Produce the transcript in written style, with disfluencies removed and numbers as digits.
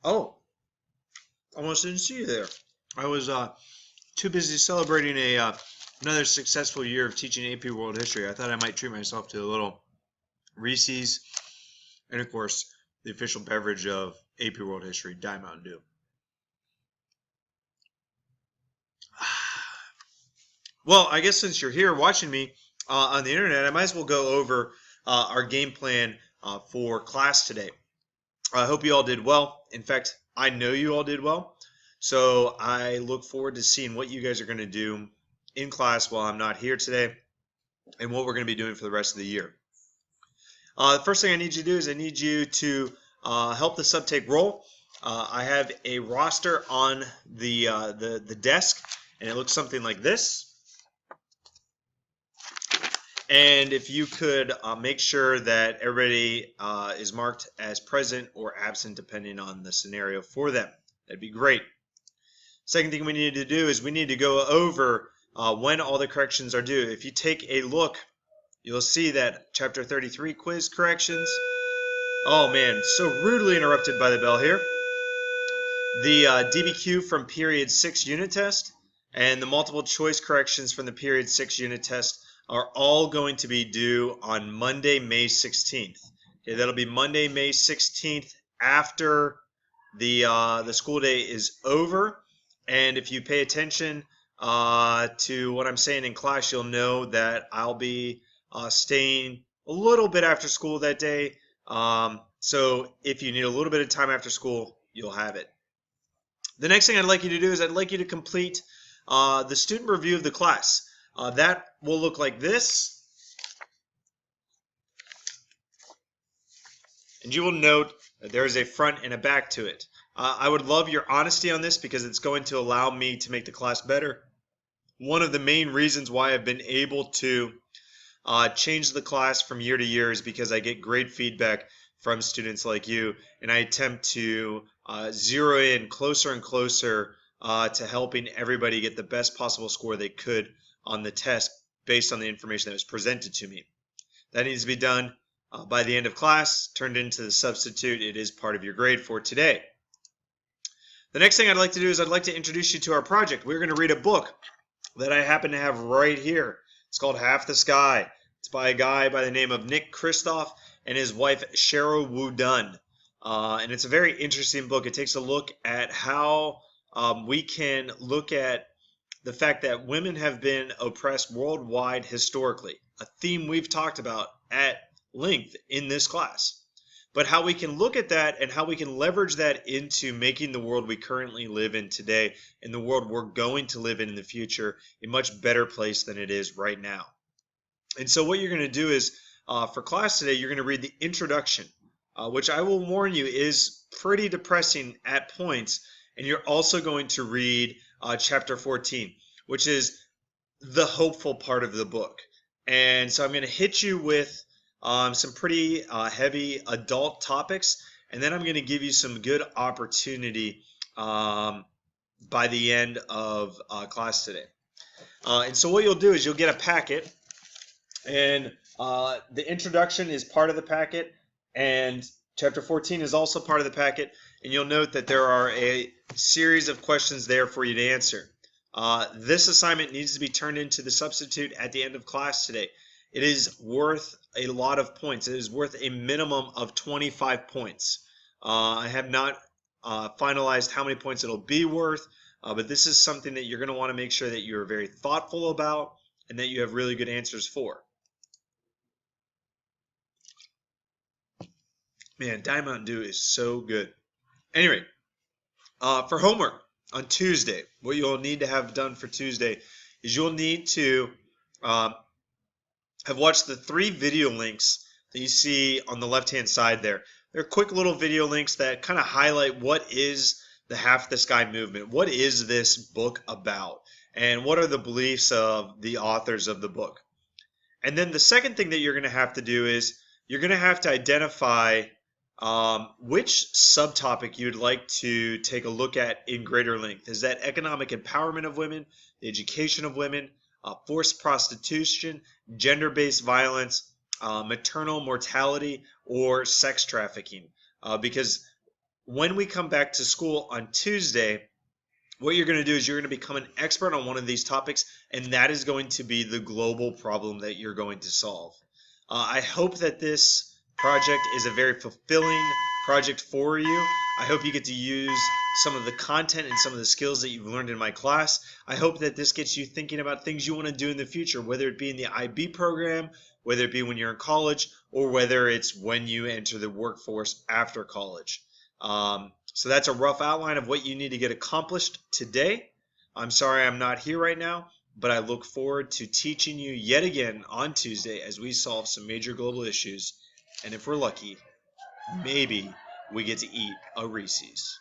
Oh, almost didn't see you there. I was too busy celebrating a another successful year of teaching AP World History. I thought I might treat myself to a little Reese's, and of course, the official beverage of AP World History, Diet Mountain Dew. Well, I guess since you're here watching me on the internet, I might as well go over our game plan for class today. I hope you all did well. In fact, I know you all did well. So I look forward to seeing what you guys are going to do in class while I'm not here today and what we're going to be doing for the rest of the year. The first thing I need you to do is I need you to help the sub take roll. I have a roster on the desk, and it looks something like this. And if you could make sure that everybody is marked as present or absent depending on the scenario for them, that'd be great. Second thing we need to do is we need to go over when all the corrections are due. If you take a look, you'll see that Chapter 33 quiz corrections. Oh man, so rudely interrupted by the bell here. The DBQ from Period 6 unit test and the multiple choice corrections from the Period 6 unit test are all going to be due on Monday, May 16th. Okay, that'll be Monday, May 16th after the school day is over. And if you pay attention to what I'm saying in class, you'll know that I'll be staying a little bit after school that day. So if you need a little bit of time after school, you'll have it. The next thing I'd like you to do is I'd like you to complete the student review of the class. That will look like this. And you will note that there is a front and a back to it. I would love your honesty on this because it's going to allow me to make the class better. One of the main reasons why I've been able to change the class from year to year is because I get great feedback from students like you, and I attempt to zero in closer and closer to helping everybody get the best possible score they could on the test based on the information that was presented to me. That needs to be done by the end of class, turned into the substitute. It is part of your grade for today. The next thing I'd like to do is I'd like to introduce you to our project. We're going to read a book that I happen to have right here. It's called Half the Sky. It's by a guy by the name of Nick Kristof and his wife Cheryl Wu Dunn. And it's a very interesting book. It takes a look at how we can look at the fact that women have been oppressed worldwide historically, a theme we've talked about at length in this class. But how we can look at that and how we can leverage that into making the world we currently live in today and the world we're going to live in the future a much better place than it is right now. And so what you're going to do is, for class today, you're going to read the introduction, which I will warn you is pretty depressing at points. And you're also going to read chapter 14, which is the hopeful part of the book. And so I'm going to hit you with some pretty heavy adult topics, and then I'm going to give you some good opportunity by the end of class today. And so what you'll do is you'll get a packet, and the introduction is part of the packet, and chapter 14 is also part of the packet, and you'll note that there are a series of questions there for you to answer. This assignment needs to be turned into the substitute at the end of class today. It is worth a lot of points. It is worth a minimum of 25 points. I have not finalized how many points it'll be worth, but this is something that you're going to want to make sure that you're very thoughtful about and that you have really good answers for. Man, Diet Mountain Dew is so good. Anyway, for homework on Tuesday, what you'll need to have done for Tuesday is you'll need to have watched the 3 video links that you see on the left-hand side there. They're quick little video links that kind of highlight what is the Half the Sky movement, what is this book about, and what are the beliefs of the authors of the book. And then the second thing that you're going to have to do is you're going to have to identify which subtopic you'd like to take a look at in greater length. Is that economic empowerment of women, the education of women, forced prostitution, gender-based violence, maternal mortality, or sex trafficking? Because when we come back to school on Tuesday, what you're going to do is you're going to become an expert on one of these topics, and that is going to be the global problem that you're going to solve. I hope that this project is a very fulfilling project for you. I hope you get to use some of the content and some of the skills that you've learned in my class. I hope that this gets you thinking about things you want to do in the future, whether it be in the IB program, whether it be when you're in college, or whether it's when you enter the workforce after college. So that's a rough outline of what you need to get accomplished today. I'm sorry I'm not here right now, but I look forward to teaching you yet again on Tuesday as we solve some major global issues. And if we're lucky, maybe we get to eat a Reese's.